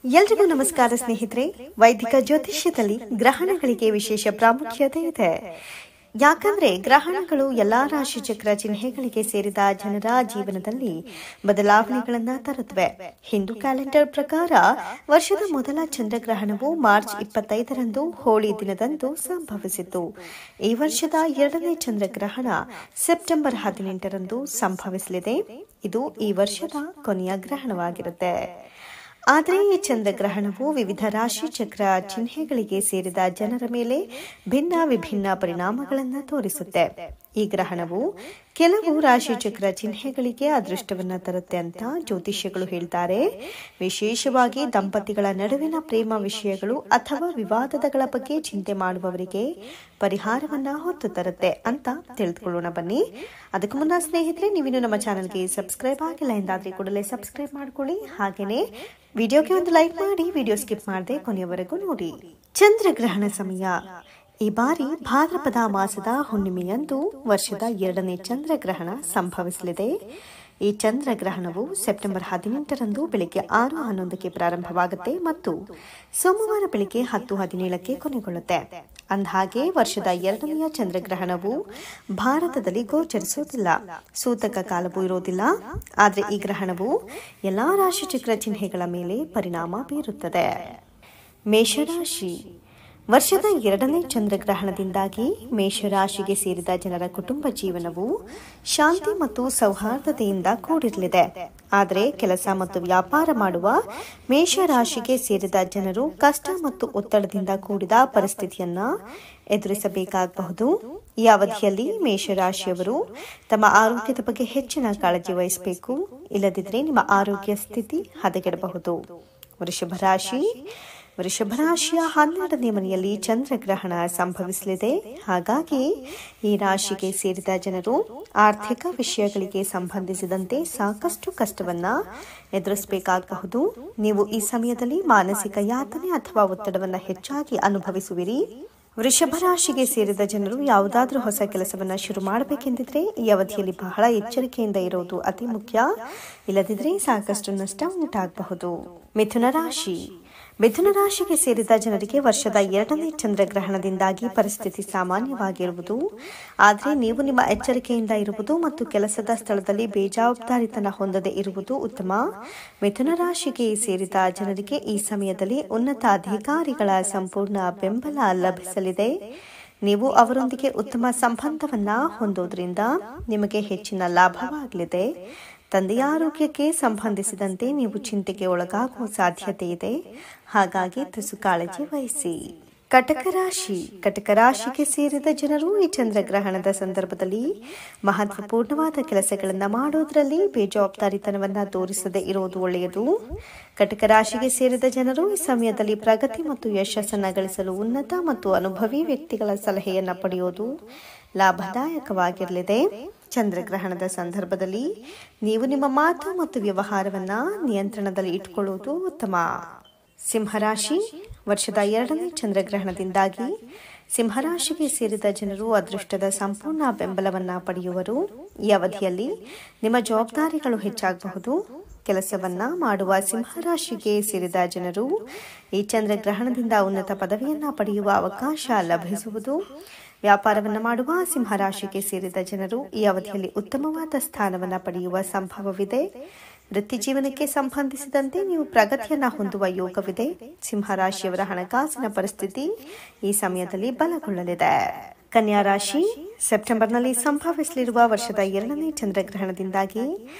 ಎಲ್ರಿಗೂ ನಮಸ್ಕಾರ ಸ್ನೇಹಿತರೆ. ವೈದಿಕ ಜ್ಯೋತಿಷ್ಯದಲ್ಲಿ ಗ್ರಹಣಗಳಿಗೆ ವಿಶೇಷ ಪ್ರಾಮುಖ್ಯತೆ ಇದೆ. ಯಾಕಂದ್ರೆ ಗ್ರಹಣಗಳು ಎಲ್ಲಾ ರಾಶಿ ಚಕ್ರ ಚಿಹ್ನೆಗಳಿಗೆ ಸೇರಿದ ಜನರ ಜೀವನದಲ್ಲಿ ಬದಲಾವಣೆಗಳನ್ನ ತರುತ್ತವೆ. ಹಿಂದೂ ಕ್ಯಾಲೆಂಡರ್ ಪ್ರಕಾರ ವರ್ಷದ ಮೊದಲ ಚಂದ್ರಗ್ರಹಣವು ಮಾರ್ಚ್ 25ರಂದು ಹೋಳಿ ದಿನದಂದು ಸಂಭವಿಸಿತು. ಈ ವರ್ಷದ ಎರಡನೇ ಚಂದ್ರಗ್ರಹಣ ಸೆಪ್ಟೆಂಬರ್ 18ರಂದು ಸಂಭವಿಸಲಿದೆ. ಇದು ಈ ವರ್ಷದ ಕೊನೆಯ ಗ್ರಹಣವಾಗಿರುತ್ತೆ. ಆದರೆ ಈ ಚಂದ್ರಗ್ರಹಣವು ವಿವಿಧ ರಾಶಿ ಚಕ್ರ ಚಿಹ್ನೆಗಳಿಗೆ ಸೇರಿದ ಜನರ ಮೇಲೆ ವಿಭಿನ್ನ ಪರಿಣಾಮಗಳನ್ನು ತೋರಿಸುತ್ತೆ. ಈ ಗ್ರಹಣವು ಕೆಲವು ರಾಶಿ ಚಕ್ರ ಚಿಹ್ನೆಗಳಿಗೆ ಅದೃಷ್ಟವನ್ನ ತರುತ್ತೆ ಅಂತ ಜ್ಯೋತಿಷ್ಯಗಳು ಹೇಳ್ತಾರೆ. ವಿಶೇಷವಾಗಿ ದಂಪತಿಗಳ ನಡುವಿನ ಪ್ರೇಮ ವಿಷಯಗಳು ಅಥವಾ ವಿವಾದಗಳ ಬಗ್ಗೆ ಚಿಂತೆ ಮಾಡುವವರಿಗೆ ಪರಿಹಾರವನ್ನ ಹೊತ್ತು ತರುತ್ತೆ ಅಂತ ತಿಳಿದುಕೊಳ್ಳೋಣ ಬನ್ನಿ. ಅದಕ್ಕೂ ಮುನ್ನ ಸ್ನೇಹಿತರೆ, ನೀವಿನ್ನು ನಮ್ಮ ಚಾನಲ್ಗೆ ಸಬ್ಸ್ಕ್ರೈಬ್ ಆಗಿಲ್ಲ ಎಂದಾದ್ರೆ ಕೂಡಲೇ ಸಬ್ಸ್ಕ್ರೈಬ್ ಮಾಡ್ಕೊಳ್ಳಿ. ಹಾಗೇನೆ ವಿಡಿಯೋಗೆ ಒಂದು ಲೈಕ್ ಮಾಡಿ, ವಿಡಿಯೋ ಸ್ಕಿಪ್ ಮಾಡದೆ ಕೊನೆಯವರೆಗೂ ನೋಡಿ. ಚಂದ್ರಗ್ರಹಣ ಸಮಯ. ಈ ಬಾರಿ ಭಾದ್ರಪದ ಮಾಸದ ಹುಣ್ಣಿಮೆಯಂದು ವರ್ಷದ ಎರಡನೇ ಚಂದ್ರಗ್ರಹಣ ಸಂಭವಿಸಲಿದೆ. ಈ ಚಂದ್ರಗ್ರಹಣವು ಸೆಪ್ಟೆಂಬರ್ 18ರಂದು ಬೆಳಿಗ್ಗೆ 6:11ಕ್ಕೆ ಪ್ರಾರಂಭವಾಗುತ್ತೆ ಮತ್ತು ಸೋಮವಾರ ಬೆಳಿಗ್ಗೆ 10:17ಕ್ಕೆ ಕೊನೆಗೊಳ್ಳುತ್ತೆ. ಅಂದಹಾಗೆ ವರ್ಷದ ಎರಡನೆಯ ಚಂದ್ರಗ್ರಹಣವು ಭಾರತದಲ್ಲಿ ಗೋಚರಿಸುವುದಿಲ್ಲ. ಸೂತಕ ಕಾಲವೂ ಇರೋದಿಲ್ಲ. ಆದರೆ ಈ ಗ್ರಹಣವು ಎಲ್ಲಾ ರಾಶಿ ಚಕ್ರ ಚಿಹ್ನೆಗಳ ಮೇಲೆ ಪರಿಣಾಮ ಬೀರುತ್ತದೆ. ಮೇಷರಾಶಿ. ವರ್ಷದ ಎರಡನೇ ಚಂದ್ರಗ್ರಹಣದಿಂದಾಗಿ ಮೇಷರಾಶಿಗೆ ಸೇರಿದ ಜನರ ಕುಟುಂಬ ಜೀವನವು ಶಾಂತಿ ಮತ್ತು ಸೌಹಾರ್ದತೆಯಿಂದ ಕೂಡಿರಲಿದೆ. ಆದರೆ ಕೆಲಸ ಮತ್ತು ವ್ಯಾಪಾರ ಮಾಡುವ ಮೇಷರಾಶಿಗೆ ಸೇರಿದ ಜನರು ಕಷ್ಟ ಮತ್ತು ಒತ್ತಡದಿಂದ ಕೂಡಿದ ಪರಿಸ್ಥಿತಿಯನ್ನ ಎದುರಿಸಬೇಕಾಗಬಹುದು. ಈ ಅವಧಿಯಲ್ಲಿ ಮೇಷರಾಶಿಯವರು ತಮ್ಮ ಆರೋಗ್ಯದ ಬಗ್ಗೆ ಹೆಚ್ಚಿನ ಕಾಳಜಿ ವಹಿಸಬೇಕು. ಇಲ್ಲದಿದ್ದರೆ ನಿಮ್ಮ ಆರೋಗ್ಯ ಸ್ಥಿತಿ ಹದಗೆಡಬಹುದು. ವೃಷಭ ರಾಶಿ. ವೃಷಭ ರಾಶಿಯ 12ನೇ ಮನೆಯಲ್ಲಿ ಚಂದ್ರಗ್ರಹಣ ಸಂಭವಿಸಲಿದೆ. ಹಾಗಾಗಿ ಈ ರಾಶಿಗೆ ಸೇರಿದ ಜನರು ಆರ್ಥಿಕ ವಿಷಯಗಳಿಗೆ ಸಂಬಂಧಿಸಿದಂತೆ ಸಾಕಷ್ಟು ಕಷ್ಟವನ್ನ ಎದುರಿಸಬೇಕಾಗಬಹುದು. ನೀವು ಈ ಸಮಯದಲ್ಲಿ ಮಾನಸಿಕ ಯಾತನೆ ಅಥವಾ ಒತ್ತಡವನ್ನು ಹೆಚ್ಚಾಗಿ ಅನುಭವಿಸುವಿರಿ. ವೃಷಭ ರಾಶಿಗೆ ಸೇರಿದ ಜನರು ಯಾವುದಾದ್ರೂ ಹೊಸ ಕೆಲಸವನ್ನ ಶುರು ಮಾಡಬೇಕೆಂದಿದ್ರೆ ಈ ಅವಧಿಯಲ್ಲಿ ಬಹಳ ಎಚ್ಚರಿಕೆಯಿಂದ ಇರೋದು ಅತಿ ಮುಖ್ಯ. ಇಲ್ಲದಿದ್ದರೆ ಸಾಕಷ್ಟು ನಷ್ಟ ಉಂಟಾಗಬಹುದು. ಮಿಥುನ ರಾಶಿ. ಮಿಥುನ ರಾಶಿಗೆ ಸೇರಿದ ಜನರಿಗೆ ವರ್ಷದ ಎರಡನೇ ಚಂದ್ರಗ್ರಹಣದಿಂದಾಗಿ ಪರಿಸ್ಥಿತಿ ಸಾಮಾನ್ಯವಾಗಿರುವುದು. ಆದರೆ ನೀವು ನಿಮ್ಮ ಎಚ್ಚರಿಕೆಯಿಂದ ಇರುವುದು ಮತ್ತು ಕೆಲಸದ ಸ್ಥಳದಲ್ಲಿ ಬೇಜವಾಬ್ದಾರಿತನ ಹೊಂದದೆ ಇರುವುದು ಉತ್ತಮ. ಮಿಥುನ ರಾಶಿಗೆ ಸೇರಿದ ಜನರಿಗೆ ಈ ಸಮಯದಲ್ಲಿ ಉನ್ನತ ಅಧಿಕಾರಿಗಳ ಸಂಪೂರ್ಣ ಬೆಂಬಲ ಲಭಿಸಲಿದೆ. ನೀವು ಅವರೊಂದಿಗೆ ಉತ್ತಮ ಸಂಬಂಧವನ್ನ ಹೊಂದೋದ್ರಿಂದ ನಿಮಗೆ ಹೆಚ್ಚಿನ ಲಾಭವಾಗಲಿದೆ. ತಂದೆಯ ಆರೋಗ್ಯಕ್ಕೆ ಸಂಬಂಧಿಸಿದಂತೆ ನೀವು ಚಿಂತೆಗೆ ಒಳಗಾಗುವ ಸಾಧ್ಯತೆ ಇದೆ. ಹಾಗಾಗಿ ತುಸು ಕಾಳಜಿ ವಹಿಸಿ. ಕಟಕ ರಾಶಿ. ಕಟಕ ರಾಶಿಗೆ ಸೇರಿದ ಜನರು ಈ ಚಂದ್ರಗ್ರಹಣದ ಸಂದರ್ಭದಲ್ಲಿ ಮಹತ್ವಪೂರ್ಣವಾದ ಕೆಲಸಗಳನ್ನು ಮಾಡೋದ್ರಲ್ಲಿ ಬೇಜವಾಬ್ದಾರಿತನವನ್ನ ತೋರಿಸದೆ ಇರೋದು ಒಳ್ಳೆಯದು. ಕಟಕ ರಾಶಿಗೆ ಸೇರಿದ ಜನರು ಈ ಸಮಯದಲ್ಲಿ ಪ್ರಗತಿ ಮತ್ತು ಯಶಸ್ಸನ್ನು ಗಳಿಸಲು ಉನ್ನತ ಮತ್ತು ಅನುಭವಿ ವ್ಯಕ್ತಿಗಳ ಸಲಹೆಯನ್ನ ಪಡೆಯೋದು ಲಾಭದಾಯಕವಾಗಿರಲಿದೆ. ಚಂದ್ರಗ್ರಹಣದ ಸಂದರ್ಭದಲ್ಲಿ ನೀವು ನಿಮ್ಮ ಮಾತು ಮತ್ತು ವ್ಯವಹಾರವನ್ನ ನಿಯಂತ್ರಣದಲ್ಲಿ ಇಟ್ಟುಕೊಳ್ಳುವುದು ಉತ್ತಮ. ಸಿಂಹರಾಶಿ. ವರ್ಷದ ಎರಡನೇ ಚಂದ್ರಗ್ರಹಣದಿಂದಾಗಿ ಸಿಂಹರಾಶಿಗೆ ಸೇರಿದ ಜನರು ಅದೃಷ್ಟದ ಸಂಪೂರ್ಣ ಬೆಂಬಲವನ್ನ ಪಡೆಯುವರು. ಈ ಅವಧಿಯಲ್ಲಿ ನಿಮ್ಮ ಜವಾಬ್ದಾರಿಗಳು ಹೆಚ್ಚಾಗಬಹುದು. ಕೆಲಸವನ್ನ ಮಾಡುವ ಸಿಂಹರಾಶಿಗೆ ಸೇರಿದ ಜನರು ಈ ಚಂದ್ರಗ್ರಹಣದಿಂದ ಉನ್ನತ ಪದವಿಯನ್ನ ಪಡೆಯುವ ಅವಕಾಶ ಲಭಿಸುವುದು. ವ್ಯಾಪಾರವನ್ನು ಮಾಡುವ ಸಿಂಹರಾಶಿಗೆ ಸೇರಿದ ಜನರು ಈ ಅವಧಿಯಲ್ಲಿ ಉತ್ತಮವಾದ ಸ್ಥಾನವನ್ನು ಪಡೆಯುವ ಸಂಭವವಿದೆ. ವೃತ್ತಿ ಜೀವನಕ್ಕೆ ಸಂಬಂಧಿಸಿದಂತೆ ನೀವು ಪ್ರಗತಿಯನ್ನ ಹೊಂದುವ ಯೋಗವಿದೆ. ಸಿಂಹರಾಶಿಯವರ ಹಣಕಾಸಿನ ಪರಿಸ್ಥಿತಿ ಈ ಸಮಯದಲ್ಲಿ ಬಲಗೊಳ್ಳಲಿದೆ. ಕನ್ಯಾ ರಾಶಿ. ಸೆಪ್ಟೆಂಬರ್ನಲ್ಲಿ ಸಂಭವಿಸಲಿರುವ ವರ್ಷದ ಎರಡನೇ ಚಂದ್ರಗ್ರಹಣದಿಂದಾಗಿ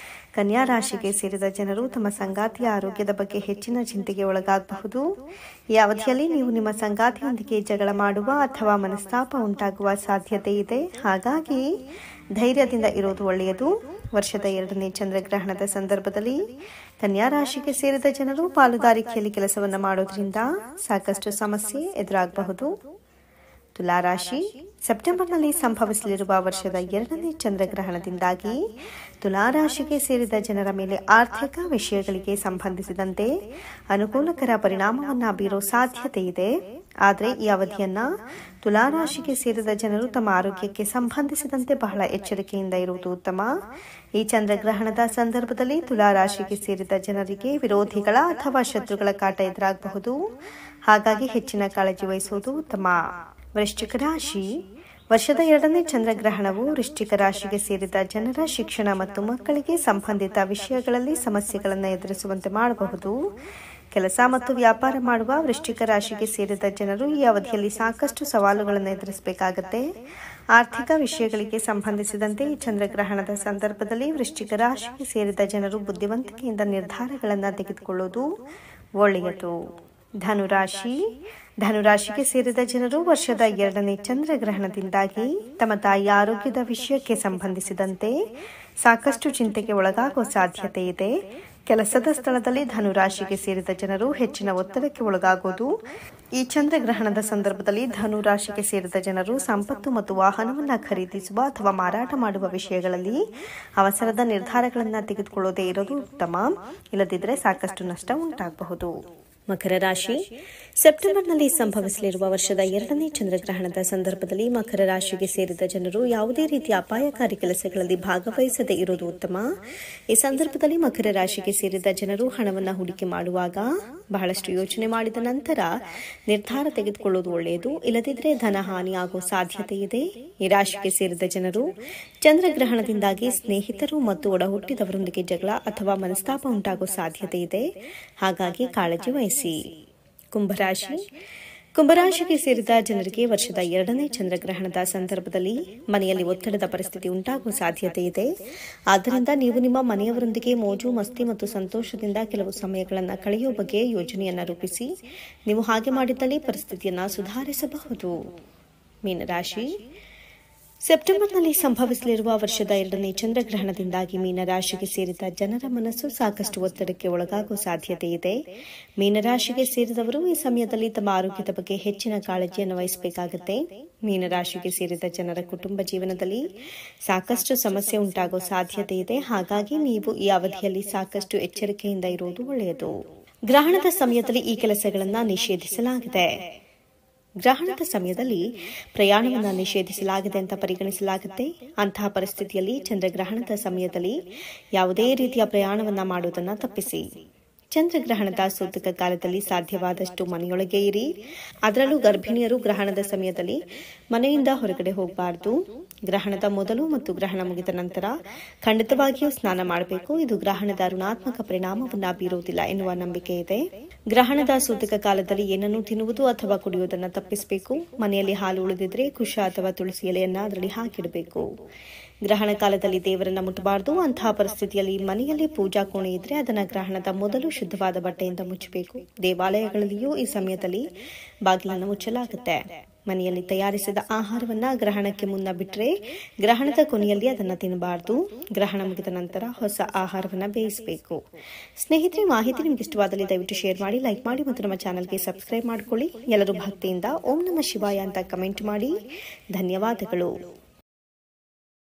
ಕನ್ಯಾ ರಾಶಿಗೆ ಸೇರಿದ ಜನರು ತಮ್ಮ ಸಂಗಾತಿಯ ಆರೋಗ್ಯದ ಬಗ್ಗೆ ಹೆಚ್ಚಿನ ಚಿಂತೆಗೆ ಒಳಗಾಗಬಹುದು. ಈ ಅವಧಿಯಲ್ಲಿ ನೀವು ನಿಮ್ಮ ಸಂಗಾತಿಯೊಂದಿಗೆ ಜಗಳ ಮಾಡುವ ಅಥವಾ ಮನಸ್ತಾಪ ಉಂಟಾಗುವ ಸಾಧ್ಯತೆ ಇದೆ. ಹಾಗಾಗಿ ಧೈರ್ಯದಿಂದ ಇರೋದು ಒಳ್ಳೆಯದು. ವರ್ಷದ ಎರಡನೇ ಚಂದ್ರಗ್ರಹಣದ ಸಂದರ್ಭದಲ್ಲಿ ಕನ್ಯಾ ರಾಶಿಗೆ ಸೇರಿದ ಜನರು ಪಾಲುದಾರಿಕೆಯಲ್ಲಿ ಕೆಲಸವನ್ನು ಮಾಡೋದ್ರಿಂದ ಸಾಕಷ್ಟು ಸಮಸ್ಯೆ ಎದುರಾಗಬಹುದು. ತುಲಾರಾಶಿ. ಸೆಪ್ಟೆಂಬರ್ನಲ್ಲಿ ಸಂಭವಿಸಲಿರುವ ವರ್ಷದ 2ನೇ ಚಂದ್ರಗ್ರಹಣದಿಂದಾಗಿ ತುಲಾರಾಶಿಗೆ ಸೇರಿದ ಜನರ ಮೇಲೆ ಆರ್ಥಿಕ ವಿಷಯಗಳಿಗೆ ಸಂಬಂಧಿಸಿದಂತೆ ಅನುಕೂಲಕರ ಪರಿಣಾಮವನ್ನು ಬೀರೋ ಸಾಧ್ಯತೆ ಇದೆ. ಆದರೆ ಈ ಅವಧಿಯನ್ನ ತುಲಾರಾಶಿಗೆ ಸೇರಿದ ಜನರು ತಮ್ಮ ಆರೋಗ್ಯಕ್ಕೆ ಸಂಬಂಧಿಸಿದಂತೆ ಬಹಳ ಎಚ್ಚರಿಕೆಯಿಂದ ಇರುವುದು ಉತ್ತಮ. ಈ ಚಂದ್ರಗ್ರಹಣದ ಸಂದರ್ಭದಲ್ಲಿ ತುಲಾರಾಶಿಗೆ ಸೇರಿದ ಜನರಿಗೆ ವಿರೋಧಿಗಳ ಅಥವಾ ಶತ್ರುಗಳ ಕಾಟ ಎದುರಾಗಬಹುದು. ಹಾಗಾಗಿ ಹೆಚ್ಚಿನ ಕಾಳಜಿ ವಹಿಸುವುದು ಉತ್ತಮ. ವೃಶ್ಚಿಕ ರಾಶಿ. ವರ್ಷದ 2ನೇ ಚಂದ್ರಗ್ರಹಣವು ವೃಶ್ಚಿಕ ರಾಶಿಗೆ ಸೇರಿದ ಜನರ ಶಿಕ್ಷಣ ಮತ್ತು ಮಕ್ಕಳಿಗೆ ಸಂಬಂಧಿತ ವಿಷಯಗಳಲ್ಲಿ ಸಮಸ್ಯೆಗಳನ್ನು ಎದುರಿಸುವಂತೆ ಮಾಡಬಹುದು. ಕೆಲಸ ಮತ್ತು ವ್ಯಾಪಾರ ಮಾಡುವ ವೃಶ್ಚಿಕ ರಾಶಿಗೆ ಸೇರಿದ ಜನರು ಈ ಅವಧಿಯಲ್ಲಿ ಸಾಕಷ್ಟು ಸವಾಲುಗಳನ್ನು ಎದುರಿಸಬೇಕಾಗುತ್ತೆ. ಆರ್ಥಿಕ ವಿಷಯಗಳಿಗೆ ಸಂಬಂಧಿಸಿದಂತೆ ಈ ಚಂದ್ರಗ್ರಹಣದ ಸಂದರ್ಭದಲ್ಲಿ ವೃಶ್ಚಿಕ ರಾಶಿಗೆ ಸೇರಿದ ಜನರು ಬುದ್ಧಿವಂತಿಕೆಯಿಂದ ನಿರ್ಧಾರಗಳನ್ನು ತೆಗೆದುಕೊಳ್ಳುವುದು ಒಳ್ಳೆಯದು. ಧನುರಾಶಿ. ಧನುರಾಶಿಗೆ ಸೇರಿದ ಜನರು ವರ್ಷದ 2ನೇ ಚಂದ್ರಗ್ರಹಣದಿಂದಾಗಿ ತಮ್ಮ ತಾಯಿಯ ಆರೋಗ್ಯದ ವಿಷಯಕ್ಕೆ ಸಂಬಂಧಿಸಿದಂತೆ ಸಾಕಷ್ಟು ಚಿಂತೆಗೆ ಒಳಗಾಗುವ ಸಾಧ್ಯತೆ ಇದೆ. ಕೆಲಸದ ಸ್ಥಳದಲ್ಲಿ ಧನುರಾಶಿಗೆ ಸೇರಿದ ಜನರು ಹೆಚ್ಚಿನ ಒತ್ತಡಕ್ಕೆ ಒಳಗಾಗುವುದು. ಈ ಚಂದ್ರಗ್ರಹಣದ ಸಂದರ್ಭದಲ್ಲಿ ಧನುರಾಶಿಗೆ ಸೇರಿದ ಜನರು ಸಂಪತ್ತು ಮತ್ತು ವಾಹನವನ್ನು ಖರೀದಿಸುವ ಅಥವಾ ಮಾರಾಟ ಮಾಡುವ ವಿಷಯಗಳಲ್ಲಿ ಅವಸರದ ನಿರ್ಧಾರಗಳನ್ನು ತೆಗೆದುಕೊಳ್ಳದೇ ಇರೋದು ಉತ್ತಮ. ಇಲ್ಲದಿದ್ದರೆ ಸಾಕಷ್ಟು ನಷ್ಟ ಉಂಟಾಗಬಹುದು. ಮಕರ ರಾಶಿ. ಸೆಪ್ಟೆಂಬರ್ನಲ್ಲಿ ಸಂಭವಿಸಲಿರುವ ವರ್ಷದ 2ನೇ ಚಂದ್ರಗ್ರಹಣದ ಸಂದರ್ಭದಲ್ಲಿ ಮಕರ ರಾಶಿಗೆ ಸೇರಿದ ಜನರು ಯಾವುದೇ ರೀತಿಯ ಅಪಾಯಕಾರಿ ಕೆಲಸಗಳಲ್ಲಿ ಭಾಗವಹಿಸದೇ ಇರುವುದು ಉತ್ತಮ. ಈ ಸಂದರ್ಭದಲ್ಲಿ ಮಕರ ರಾಶಿಗೆ ಸೇರಿದ ಜನರು ಹಣವನ್ನು ಹೂಡಿಕೆ ಮಾಡುವಾಗ ಬಹಳಷ್ಟು ಯೋಚನೆ ಮಾಡಿದ ನಂತರ ನಿರ್ಧಾರ ತೆಗೆದುಕೊಳ್ಳುವುದು ಒಳ್ಳೆಯದು. ಇಲ್ಲದಿದ್ದರೆ ಧನ ಹಾನಿಯಾಗುವ ಸಾಧ್ಯತೆ ಇದೆ. ಈ ರಾಶಿಗೆ ಸೇರಿದ ಜನರು ಚಂದ್ರಗ್ರಹಣದಿಂದಾಗಿ ಸ್ನೇಹಿತರು ಮತ್ತು ಒಡಹುಟ್ಟಿದವರೊಂದಿಗೆ ಜಗಳ ಅಥವಾ ಮನಸ್ತಾಪ ಉಂಟಾಗುವ ಸಾಧ್ಯತೆ ಇದೆ. ಹಾಗಾಗಿ ಕಾಳಜಿ ವಹಿಸಿ. ಕುಂಭರಾಶಿ. ಕುಂಭರಾಶಿಗೆ ಸೇರಿದ ಜನರಿಗೆ ವರ್ಷದ 2ನೇ ಚಂದ್ರಗ್ರಹಣದ ಸಂದರ್ಭದಲ್ಲಿ ಮನೆಯಲ್ಲಿ ಒತ್ತಡದ ಪರಿಸ್ಥಿತಿ ಉಂಟಾಗುವ ಸಾಧ್ಯತೆ ಇದೆ. ಆದ್ದರಿಂದ ನೀವು ನಿಮ್ಮ ಮನೆಯವರೊಂದಿಗೆ ಮೋಜು ಮಸ್ತಿ ಮತ್ತು ಸಂತೋಷದಿಂದ ಕೆಲವು ಸಮಯಗಳನ್ನು ಕಳೆಯುವ ಬಗ್ಗೆ ಯೋಜನೆಯನ್ನು ರೂಪಿಸಿ. ನೀವು ಹಾಗೆ ಮಾಡಿದ್ದಲ್ಲಿ ಪರಿಸ್ಥಿತಿಯನ್ನು ಸುಧಾರಿಸಬಹುದು. ಮೀನರಾಶಿ. ಸೆಪ್ಟೆಂಬರ್ನಲ್ಲಿ ಸಂಭವಿಸಲಿರುವ ವರ್ಷದ 2ನೇ ಚಂದ್ರಗ್ರಹಣದಿಂದಾಗಿ ಮೀನರಾಶಿಗೆ ಸೇರಿದ ಜನರ ಮನಸ್ಸು ಸಾಕಷ್ಟು ಒತ್ತಡಕ್ಕೆ ಒಳಗಾಗುವ ಸಾಧ್ಯತೆ ಇದೆ. ಮೀನರಾಶಿಗೆ ಸೇರಿದವರು ಈ ಸಮಯದಲ್ಲಿ ತಮ್ಮ ಆರೋಗ್ಯದ ಬಗ್ಗೆ ಹೆಚ್ಚಿನ ಕಾಳಜಿಯನ್ನು ವಹಿಸಬೇಕಾಗುತ್ತೆ. ಮೀನರಾಶಿಗೆ ಸೇರಿದ ಜನರ ಕುಟುಂಬ ಜೀವನದಲ್ಲಿ ಸಾಕಷ್ಟು ಸಮಸ್ಯೆ ಉಂಟಾಗುವ ಸಾಧ್ಯತೆ ಇದೆ. ಹಾಗಾಗಿ ನೀವು ಈ ಅವಧಿಯಲ್ಲಿ ಸಾಕಷ್ಟು ಎಚ್ಚರಿಕೆಯಿಂದ ಇರುವುದು ಒಳ್ಳೆಯದು. ಗ್ರಹಣದ ಸಮಯದಲ್ಲಿ ಈ ಕೆಲಸಗಳನ್ನು ನಿಷೇಧಿಸಲಾಗಿದೆ. ಗ್ರಹಣದ ಸಮಯದಲ್ಲಿ ಪ್ರಯಾಣವನ್ನು ನಿಷೇಧಿಸಲಾಗಿದೆ ಅಂತ ಪರಿಗಣಿಸಲಾಗುತ್ತೆ. ಅಂತಹ ಪರಿಸ್ಥಿತಿಯಲ್ಲಿ ಚಂದ್ರಗ್ರಹಣದ ಸಮಯದಲ್ಲಿ ಯಾವುದೇ ರೀತಿಯ ಪ್ರಯಾಣವನ್ನು ಮಾಡುವುದನ್ನು ತಪ್ಪಿಸಿ. ಚಂದ್ರಗ್ರಹಣದ ಸೂತಕ ಕಾಲದಲ್ಲಿ ಸಾಧ್ಯವಾದಷ್ಟು ಮನೆಯೊಳಗೆ ಇರಿ. ಅದರಲ್ಲೂ ಗರ್ಭಿಣಿಯರು ಗ್ರಹಣದ ಸಮಯದಲ್ಲಿ ಮನೆಯಿಂದ ಹೊರಗಡೆ ಹೋಗಬಾರದು. ಗ್ರಹಣದ ಮೊದಲು ಮತ್ತು ಗ್ರಹಣ ಮುಗಿದ ನಂತರ ಖಂಡಿತವಾಗಿಯೂ ಸ್ನಾನ ಮಾಡಬೇಕು. ಇದು ಗ್ರಹಣದ ಋಣಾತ್ಮಕ ಪರಿಣಾಮವನ್ನು ಬೀರುವುದಿಲ್ಲ ಎನ್ನುವ ನಂಬಿಕೆ ಇದೆ. ಗ್ರಹಣದ ಸೂತಕ ಕಾಲದಲ್ಲಿ ಏನನ್ನು ತಿನ್ನುವುದು ಅಥವಾ ಕುಡಿಯುವುದನ್ನು ತಪ್ಪಿಸಬೇಕು. ಮನೆಯಲ್ಲಿ ಹಾಲು ಉಳಿದಿದ್ರೆ ಕುಶ ಅಥವಾ ತುಳಸಿ ಎಲೆಯನ್ನ ಅದರಲ್ಲಿ ಹಾಕಿಡಬೇಕು. ಗ್ರಹಣ ಕಾಲದಲ್ಲಿ ದೇವರನ್ನ ಮುಟ್ಟಬಾರದು. ಅಂತಹ ಪರಿಸ್ಥಿತಿಯಲ್ಲಿ ಮನೆಯಲ್ಲಿ ಪೂಜಾ ಕೋಣೆ ಇದ್ರೆ ಅದನ್ನು ಗ್ರಹಣದ ಮೊದಲು ಶುದ್ಧವಾದ ಬಟ್ಟೆಯಿಂದ ಮುಚ್ಚಬೇಕು. ದೇವಾಲಯಗಳಲ್ಲಿಯೂ ಈ ಸಮಯದಲ್ಲಿ ಬಾಗಿಲನ್ನು ಮುಚ್ಚಲಾಗುತ್ತೆ. ಮನೆಯಲ್ಲಿ ತಯಾರಿಸಿದ ಆಹಾರವನ್ನ ಗ್ರಹಣಕ್ಕೆ ಮುನ್ನ ಬಿಟ್ಟರೆ ಗ್ರಹಣದ ಕೊನೆಯಲ್ಲಿ ಅದನ್ನು ತಿನ್ನಬಾರದು. ಗ್ರಹಣ ಮುಗಿದ ನಂತರ ಹೊಸ ಆಹಾರವನ್ನ ಬೇಯಿಸಬೇಕು. ಸ್ನೇಹಿತರೆ, ಮಾಹಿತಿ ನಿಮ್ಗೆ ಇಷ್ಟವಾದಲ್ಲಿ ದಯವಿಟ್ಟು ಶೇರ್ ಮಾಡಿ, ಲೈಕ್ ಮಾಡಿ ಮತ್ತು ನಮ್ಮ ಚಾನಲ್ಗೆ ಸಬ್ಸ್ಕ್ರೈಬ್ ಮಾಡಿಕೊಳ್ಳಿ. ಎಲ್ಲರೂ ಭಕ್ತಿಯಿಂದ ಓಂ ನಮಃ ಶಿವಾಯ ಅಂತ ಕಮೆಂಟ್ ಮಾಡಿ. ಧನ್ಯವಾದಗಳು.